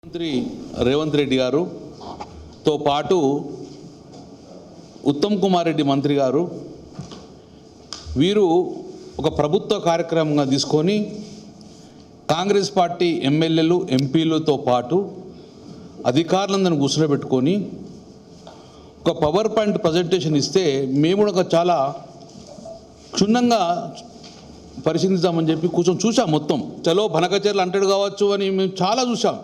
మంత్రి రేవంత్ రెడ్డి గారుతో పాటు ఉత్తమ్ కుమార్ రెడ్డి మంత్రి గారు వీరు ఒక ప్రభుత్వ కార్యక్రమంగా తీసుకొని కాంగ్రెస్ పార్టీ ఎమ్మెల్యేలు ఎంపీలతో పాటు అధికారులందరిని కూర్చోబెట్టుకొని ఒక పవర్ పాయింట్ ప్రజెంటేషన్ ఇస్తే మేము కూడా చాలా క్షుణ్ణంగా పరిశీలిద్దామని చెప్పి కూర్చొని చూసాం. మొత్తం చలో బనకచెర్ల అంటాడు కావచ్చు అని మేము చాలా చూసాం.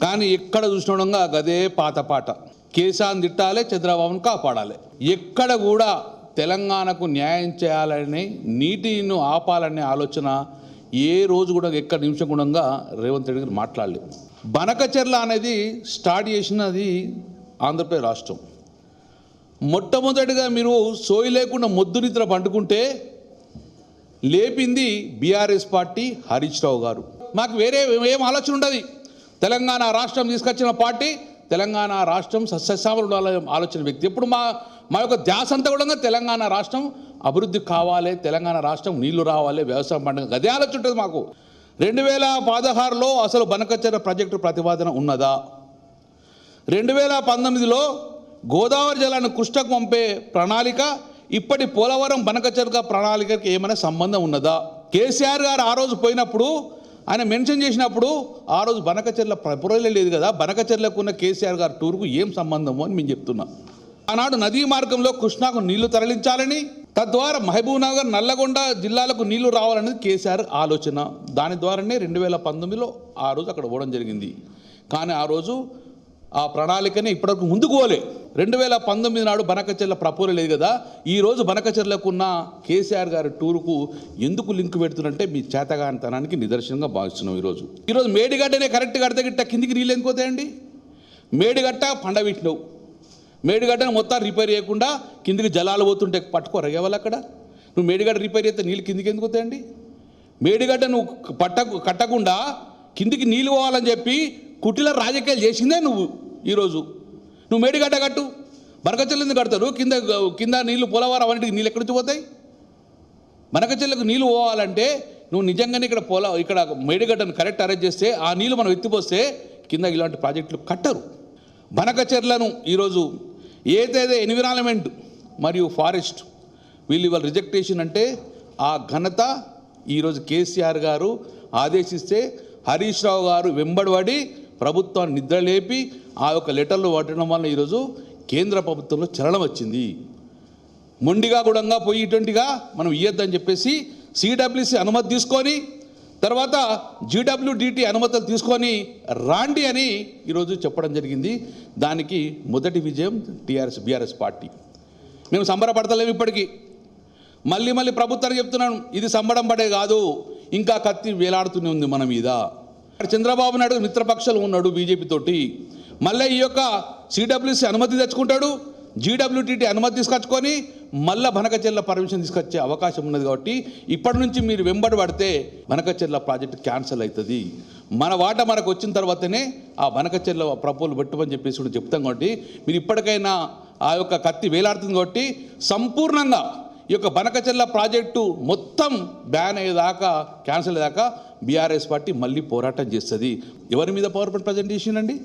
కానీ ఎక్కడ చూసినడంగా గదే పాత పాట, కేసాన్ని తిట్టాలి, చంద్రబాబును కాపాడాలి. ఎక్కడ కూడా తెలంగాణకు న్యాయం చేయాలని, నీటిని ఆపాలనే ఆలోచన ఏ రోజు కూడా ఎక్కడ నిమిషం కూడా రేవంత్ రెడ్డి గారు మాట్లాడలేదు. బనకచెర్ల అనేది స్టార్ట్ చేసినది ఆంధ్రప్రదేశ్ రాష్ట్రం. మొట్టమొదటిగా మీరు సోయి లేకుండా మొద్దు నిద్ర పండుకుంటే లేపింది బీఆర్ఎస్ పార్టీ, హరీష్ రావు గారు. మాకు వేరే ఏం ఆలోచన ఉండదు. తెలంగాణ రాష్ట్రం తీసుకొచ్చిన పార్టీ, తెలంగాణ రాష్ట్రం సస్యశ్యామలు ఆలోచన వ్యక్తి. ఇప్పుడు మా యొక్క ధ్యాస అంతా కూడా తెలంగాణ రాష్ట్రం అభివృద్ధి కావాలి, తెలంగాణ రాష్ట్రం నీళ్లు రావాలి, వ్యవసాయం పండుగ అదే ఆలోచన ఉంటుంది మాకు. 2016లో అసలు బనకచెర్ల ప్రాజెక్టు ప్రతిపాదన ఉన్నదా? 2019లో గోదావరి జలాన్ని కృష్ణకు పంపే ప్రణాళిక, ఇప్పటి పోలవరం బనకచెర్ల ప్రణాళికకి ఏమైనా సంబంధం ఉన్నదా? కేసీఆర్ గారు ఆ రోజు పోయినప్పుడు ఆయన మెన్షన్ చేసినప్పుడు ఆ రోజు బనకచెర్ల ప్రపోజలే లేదు కదా. బనకచెర్లకు ఉన్న కేసీఆర్ గారి టూర్కు ఏం సంబంధము అని మేము చెప్తున్నాం. ఆనాడు నదీ మార్గంలో కృష్ణాకు నీళ్లు తరలించాలని, తద్వారా మహబూబ్ నగర్, నల్లగొండ జిల్లాలకు నీళ్లు రావాలనేది కేసీఆర్ ఆలోచన. దాని ద్వారానే 2019లో ఆ రోజు అక్కడ పోవడం జరిగింది. కానీ ఆ రోజు ఆ ప్రణాళికనే ఇప్పటివరకు ముందుకు పోలే. 2019 నాడు బనకచెర్ల ప్రపోజల్ లేదు కదా. ఈరోజు బనకచెర్లకు ఉన్న కేసీఆర్ గారి టూరుకు ఎందుకు లింక్ పెడుతున్నంటే మీ చేతగానితనానికి నిదర్శనంగా భావిస్తున్నాం. ఈరోజు మేడిగడ్డనే కరెక్ట్ కడితే గిట్ట కిందికి నీళ్ళు ఎందుకు పోతాయండి? మేడిగట్ట పండబెట్టినవు, మేడిగడ్డను మొత్తం రిపేర్ చేయకుండా కిందికి జలాలు పోతుంటే పట్టుకోరగే వాళ్ళు అక్కడ. నువ్వు మేడిగడ్డ రిపేర్ చేస్తే నీళ్ళు కిందికి ఎందుకు పోతాయండి? మేడిగడ్డ నువ్వు కట్టకుండా కిందికి నీళ్ళు పోవాలని చెప్పి కుటిల రాజకీయాలు చేసిందే నువ్వు. ఈరోజు నువ్వు మేడిగడ్డ కట్టు, బనకచెర్ల ఎందుకు కడతారు? కింద నీళ్లు పోలవరం అవన్నిటికి నీళ్ళు ఎక్కడి నుంచి పోతాయి? బనకచెర్లకు నీళ్ళు పోవాలంటే నువ్వు నిజంగానే ఇక్కడ మేడిగడ్డను కరెక్ట్ అరేంజ్ చేస్తే ఆ నీళ్ళు మనం ఎత్తిపోస్తే కింద ఇలాంటి ప్రాజెక్టులు కట్టరు. బనకచెర్లను ఈరోజు ఏదైతే ఎన్విరాన్మెంట్ మరియు ఫారెస్ట్ వీళ్ళు ఇవాళ రిజెక్టేషన్ అంటే ఆ ఘనత ఈరోజు కేసీఆర్ గారు ఆదేశిస్తే హరీష్ రావు గారు వెంబడిపడి ప్రభుత్వాన్ని నిద్రలేపి ఆ యొక్క లెటర్లు పట్టడం వల్ల ఈరోజు కేంద్ర ప్రభుత్వంలో చలనం వచ్చింది. మొండిగా కూడా పోయి ఇటువంటిగా మనం ఇయ్యొద్దని చెప్పేసి సిడబ్ల్యూసి అనుమతి తీసుకొని తర్వాత జీడబ్ల్యూడిటి అనుమతులు తీసుకొని రాండి అని ఈరోజు చెప్పడం జరిగింది. దానికి మొదటి విజయం బీఆర్ఎస్ పార్టీ. మేము సంబరపడతలేము. ఇప్పటికీ మళ్ళీ ప్రభుత్వానికి చెప్తున్నాను, ఇది సంబడం పడే కాదు, ఇంకా కత్తి వేలాడుతూనే ఉంది మన మీద. చంద్రబాబు నాయుడు మిత్రపక్షాలు ఉన్నాడు బీజేపీ తోటి. మళ్ళీ ఈ యొక్క సిడబ్ల్యూసి అనుమతి తెచ్చుకుంటాడు, జీడబ్ల్యూటీటీ అనుమతి తీసుకొచ్చుకొని మళ్ళీ బనకచెర్ల పర్మిషన్ తీసుకొచ్చే అవకాశం ఉన్నది. కాబట్టి ఇప్పటి నుంచి మీరు వెంబడి పడితే బనకచెర్ల ప్రాజెక్టు క్యాన్సిల్ అవుతుంది. మన వాట మనకు వచ్చిన తర్వాతనే ఆ బనకచెర్ల ప్రపోజల్ పెట్టమని చెప్పేసి కూడా చెప్తాం. కాబట్టి మీరు ఇప్పటికైనా ఆ యొక్క కత్తి వేలాడుతుంది. కాబట్టి సంపూర్ణంగా ఈ యొక్క బనకచెర్ల ప్రాజెక్టు మొత్తం బ్యాన్ అయ్యేదాకా, క్యాన్సిల్ అయ్యేదాకా బీఆర్ఎస్ పార్టీ మళ్ళీ పోరాటం చేస్తుంది. ఎవరి మీద పవర్ పాయింట్ ప్రజెంటేషన్ అండి?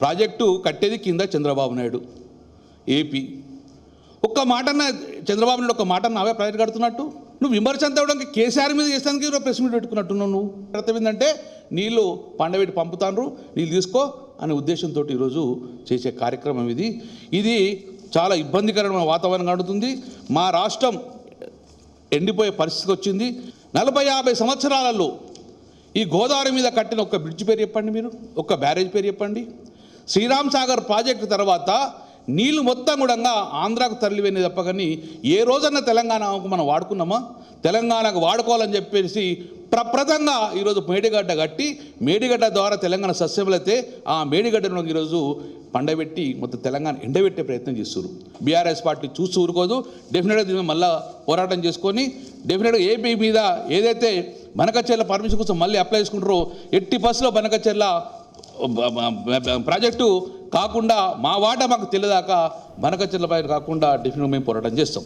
ప్రాజెక్టు కట్టేది కింద చంద్రబాబు నాయుడు, ఏపీ. ఒక్క మాటన్న చంద్రబాబు నాయుడు ఒక్క మాట అవే ప్రాజెక్ట్ కడుతున్నట్టు నువ్వు విమర్శ అంతా ఇవ్వడానికి కేసీఆర్ మీద చేస్తానికి ప్రెస్ మీట్ పెట్టుకున్నట్టున్నావు. నువ్వు అర్థం ఏంటంటే నీళ్ళు పండబెట్టి పంపుతాను, నీళ్ళు తీసుకో అనే ఉద్దేశంతో ఈరోజు చేసే కార్యక్రమం ఇది చాలా ఇబ్బందికరమైన వాతావరణం కడుతుంది. మా రాష్ట్రం ఎండిపోయే పరిస్థితికి వచ్చింది. 40-50 సంవత్సరాలలో ఈ గోదావరి మీద కట్టిన ఒక్క బ్రిడ్జ్ పేరు చెప్పండి, మీరు ఒక్క బ్యారేజ్ పేరు చెప్పండి. శ్రీరామ్ సాగర్ ప్రాజెక్టు తర్వాత నీళ్లు మొత్తం కూడా ఆంధ్రాకు తరలిపోయినాయి తప్ప కానీ ఏ రోజన్నా తెలంగాణకు మనం వాడుకున్నామా? తెలంగాణకు వాడుకోవాలని చెప్పేసి ప్రప్రదంగా ఈరోజు మేడిగడ్డ కట్టి మేడిగడ్డ ద్వారా తెలంగాణ సస్యములైతే ఆ మేడిగడ్డను ఈరోజు పండబెట్టి మొత్తం తెలంగాణ ఎండబెట్టే ప్రయత్నం చేస్తున్నారు. బీఆర్ఎస్ పార్టీ చూసి ఊరుకోదు. డెఫినెట్గా దీన్ని మళ్ళీ పోరాటం చేసుకొని డెఫినెట్గా ఏపీ మీద ఏదైతే బనకచెర్ల పర్మిషన్ కోసం మళ్ళీ అప్లై చేసుకుంటారో ఎట్టి బస్సులో బనకచెర్ల ప్రాజెక్టు కాకుండా మా వాట మాకు తెలియదాకా బనకచెర్ల పైన కాకుండా డెఫినెట్గా మేము పోరాటం చేస్తాం.